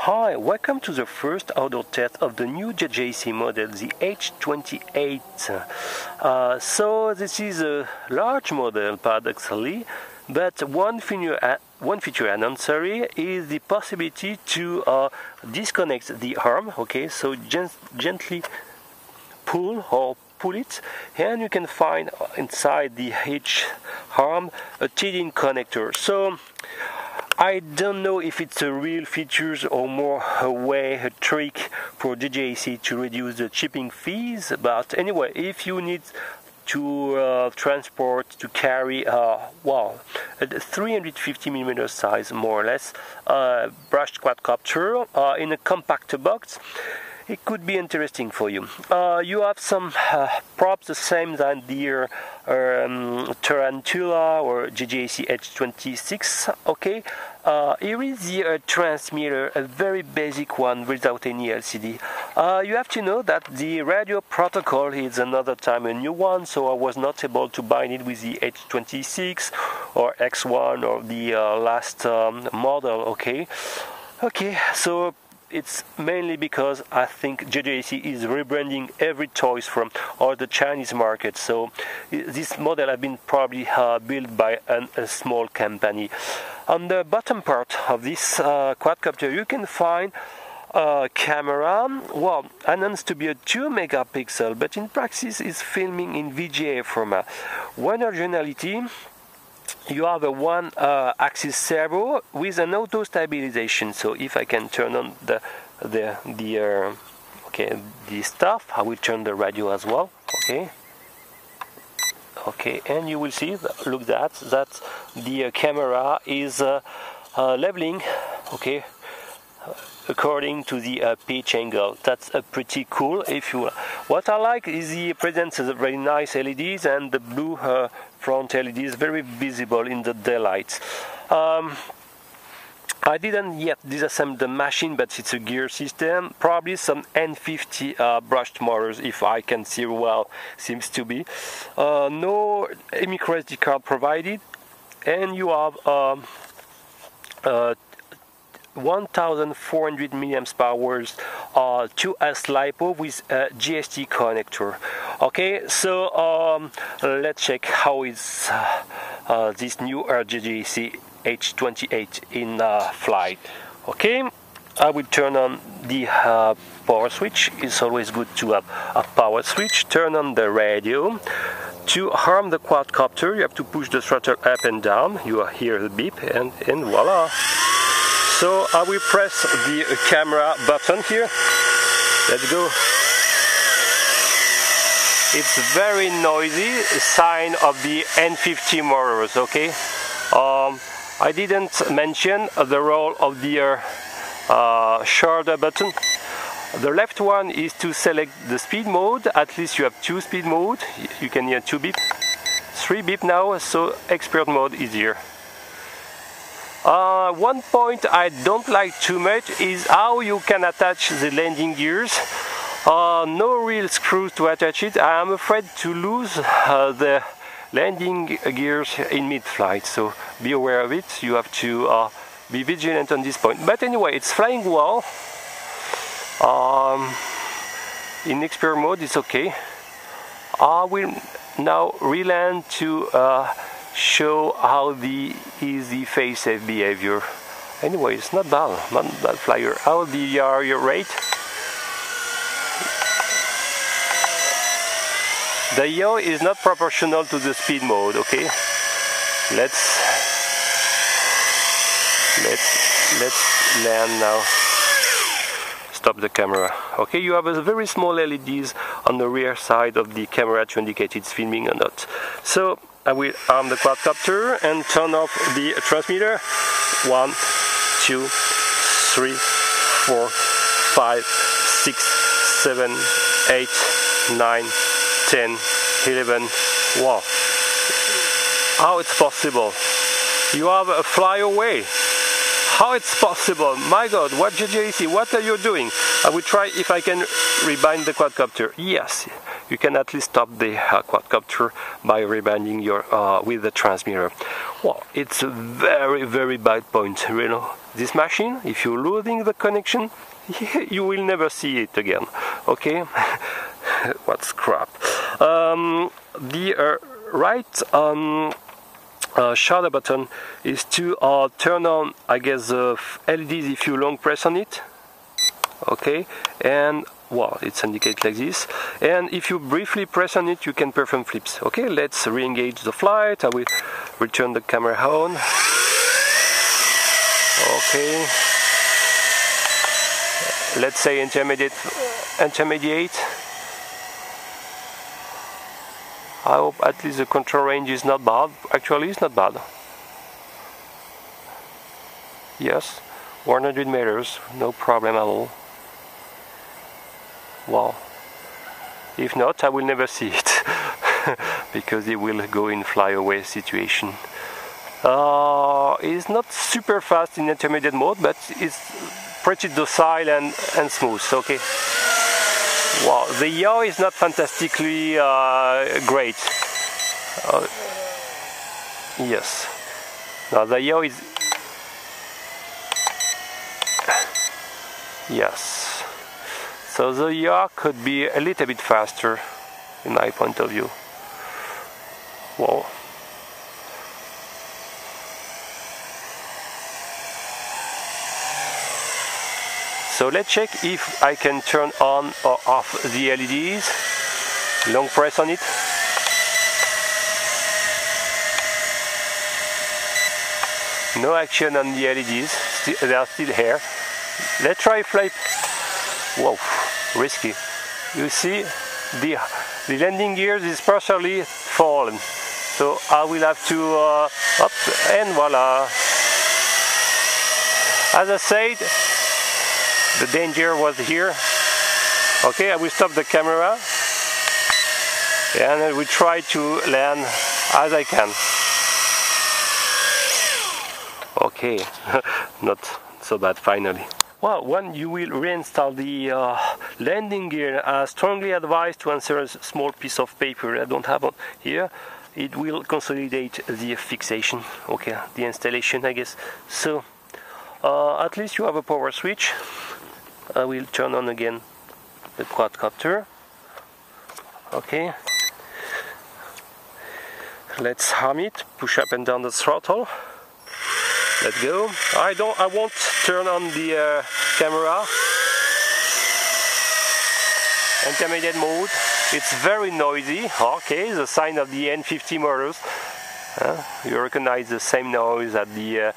Hi, welcome to the first outdoor test of the new JJRC model, the H28. So this is a large model, paradoxically, but one feature announced is the possibility to disconnect the arm. Okay, so gently pull it, and you can find inside the H arm a T-in connector. So I don't know if it's a real feature or more a trick for JJRC to reduce the shipping fees, but anyway, if you need to to carry a 350mm size, more or less, brushed quadcopter in a compact box, it could be interesting for you. You have some props the same than the Tarantula or JJRC H26. Okay, here is the transmitter, a very basic one without any LCD. You have to know that the radio protocol is another time a new one, so I was not able to bind it with the H26 or X1 or the last model. Okay, so it's mainly because I think JJRC is rebranding every toys from all the Chinese market. So this model has been probably built by a small company. On the bottom part of this quadcopter, you can find a camera, announced to be a 2 megapixel, but in practice is filming in VGA format. One originality: you have a one-axis servo with an auto stabilization. So if I can turn on the stuff, I will turn the radio as well. Okay, and you will see, look that the camera is leveling. Okay, according to the pitch angle. That's pretty cool. What I like is the presence of very nice LEDs, and the blue front LED is very visible in the daylight. I didn't yet disassemble the machine, but it's a gear system. Probably some N50 brushed motors, if I can see well, seems to be. No micro SD card provided, and you have 1400 milliamps powers 2S LiPo with a GST connector. Okay, so let's check how is this new JJRC H28 in flight. Okay, I will turn on the power switch. It's always good to have a power switch. Turn on the radio. To harm the quadcopter, you have to push the throttle up and down. You hear the beep, and voila. So I will press the camera button here. Let's go. It's very noisy, a sign of the N50 motors. Okay. I didn't mention the role of the shoulder button. The left one is to select the speed mode. At least you have 2 speed mode. You can hear 2 beep, 3 beep now. So expert mode is here. One point I don't like too much is how you can attach the landing gears. No real screws to attach it. I am afraid to lose the landing gears in mid-flight, so be aware of it. You have to be vigilant on this point. But anyway, it's flying well. In expert mode, it's okay. I will now reland to show how the Failsafe behavior. Anyway, it's not bad flyer. How the your rate? The yaw is not proportional to the speed mode. Okay, let's land now. Stop the camera. Okay, you have a very small LEDs on the rear side of the camera to indicate it's filming or not. So I will arm the quadcopter and turn off the transmitter. 1, 2, 3, 4, 5, 6, 7, 8, 9, 10, 11. Wow! How it's possible? You have a flyaway. How it's possible? My God! What JJRC? What are you doing? I will try if I can rebind the quadcopter. Yes, you can at least stop the quadcopter by rebinding your with the transmitter. Well, it's a very bad point, you know. This machine, if you're losing the connection, you will never see it again. Okay. What's crap. The right shutter button is to turn on, I guess, the LEDs if you long press on it. Okay, and well, it's indicated like this. And if you briefly press on it, you can perform flips. Okay, let's re-engage the flight. I will return the camera on. Okay. Let's say intermediate. I hope at least the control range is not bad. Actually, it's not bad. Yes, 100 meters, no problem at all. Wow. If not, I will never see it because it will go in flyaway situation. It's not super fast in intermediate mode, but it's pretty docile and smooth. Okay. Wow, the yaw is not fantastically great. Yes. Now the yaw is... Yes. So the yaw could be a little bit faster, in my point of view. Wow. So let's check if I can turn on or off the LEDs. Long press on it. No action on the LEDs, they are still here. Let's try flip. Whoa, risky. You see, the landing gears is partially fallen. So I will have to up and voila. As I said, the danger was here. Okay, I will stop the camera and I will try to land as I can. Okay, not so bad finally. Well, when you will reinstall the landing gear, I strongly advise to insert a small piece of paper I don't have on here. It will consolidate the fixation, okay, the installation, I guess. So at least you have a power switch. I will turn on again the quadcopter. Okay. Let's arm it, push up and down the throttle. Let's go. I won't turn on the camera. Intermediate mode. It's very noisy. Okay, the sign of the N50 motors. You recognize the same noise at the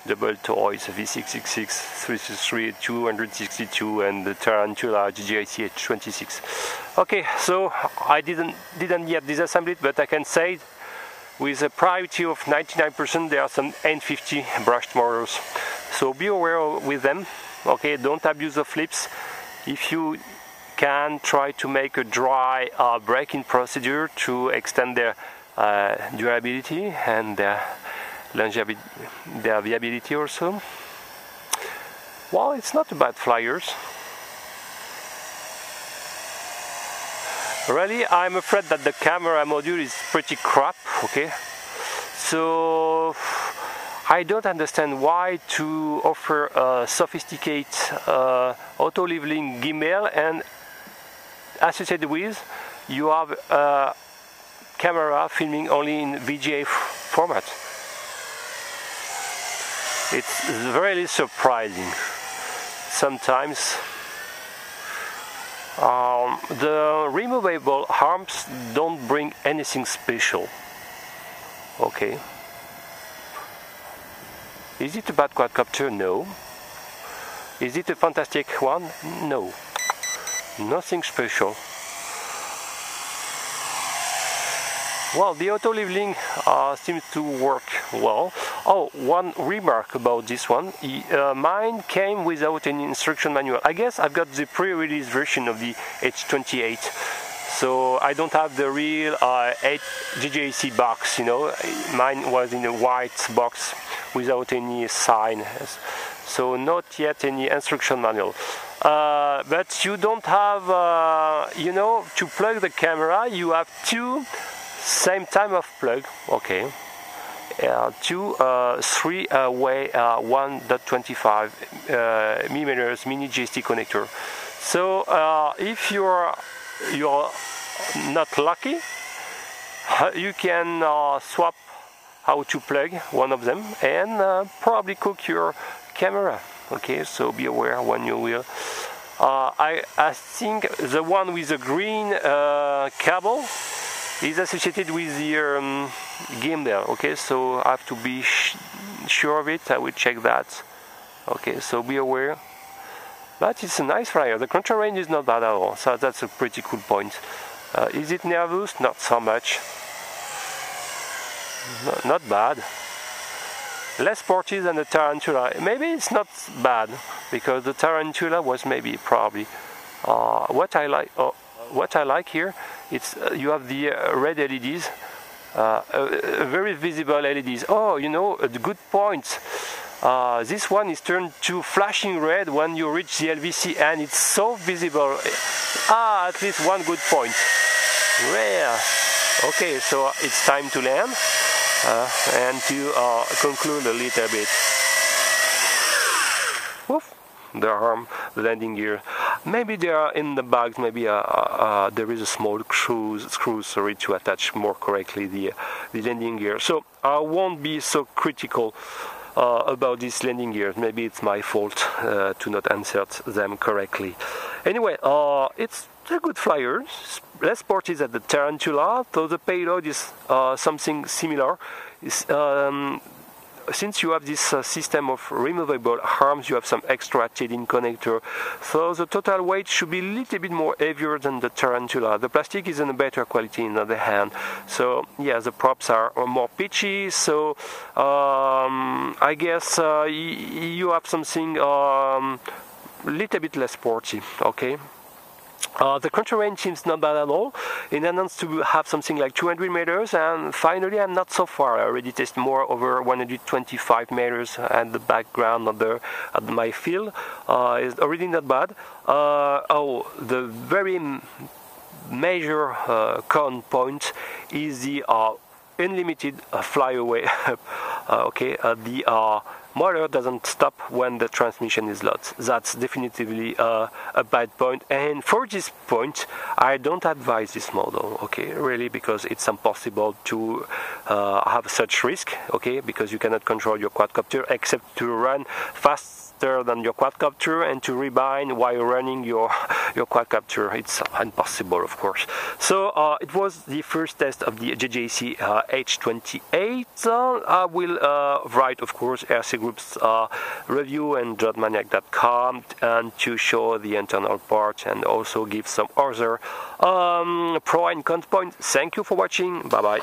double toys V666, 363, 262, and the Tarantula JJRC H28. Okay, so I didn't yet disassemble it, but I can say with a priority of 99%, there are some N50 brushed motors. So be aware with them. Okay, don't abuse the flips. If you can, try to make a dry braking procedure to extend their durability and their viability also. Well, it's not bad flyers. Really, I'm afraid that the camera module is pretty crap, okay? So I don't understand why to offer a sophisticated auto-leveling gimbal and associated with you have a camera filming only in VGA format. It's really surprising. Sometimes the removable arms don't bring anything special. Okay. Is it a bad quadcopter? No. Is it a fantastic one? No. Nothing special. Well, the auto leveling seems to work well. Oh, one remark about this one. Mine came without any instruction manual. I guess I've got the pre-release version of the H28. So I don't have the real JJRC box, you know. Mine was in a white box without any sign. So not yet any instruction manual. but you don't have, you know, to plug the camera, you have two same time of plug, okay. Two 3-way 1.25 millimeters mini JST connector. So if you're not lucky, you can swap how to plug one of them and probably cook your camera. Okay, so be aware when you will. I think the one with the green cable is associated with the gimbal. Okay, so I have to be sure of it. I will check that. Okay, so be aware. But it's a nice flyer. The control range is not bad at all, so that's a pretty cool point. Is it nervous? Not so much. Not bad. Less sporty than the Tarantula. Maybe it's not bad because the Tarantula was probably what I like. What I like here, it's you have the red LEDs, very visible LEDs. Oh, you know, a good point. This one is turned to flashing red when you reach the LVC, and it's so visible. At least one good point. Rare. Okay, so it's time to land and to conclude a little bit. Woof. The arm, the landing gear. Maybe they are in the bags. Maybe there is a small screw, sorry, to attach more correctly the landing gear. So I won't be so critical about these landing gears. Maybe it's my fault to not insert them correctly. Anyway, it's a good flyer. Less sporty than the Tarantula, though the payload is something similar. Since you have this system of removable arms, you have some extra tin connector, so the total weight should be a little bit more heavier than the Tarantula. The plastic is in a better quality on the other hand, so yeah, the props are more pitchy, so I guess you have something a little bit less sporty, okay? The control range seems not bad at all. It announced to have something like 200 meters, and finally I'm not so far. I already tested more over 125 meters at the background at my field. It's already not bad. The very major con point is the unlimited flyaway. Okay, the motor doesn't stop when the transmission is lost. That's definitively a bad point, and for this point I don't advise this model, okay, really, because it's impossible to have such risk, okay, because you cannot control your quadcopter except to run faster than your quadcopter and to rebind while running your quadcopter. It's impossible, of course. So it was the first test of the JJRC H28. I will write, of course, RC Group's review and jotmaniac.com, and to show the internal parts and also give some other pro and con points. Thank you for watching. Bye bye.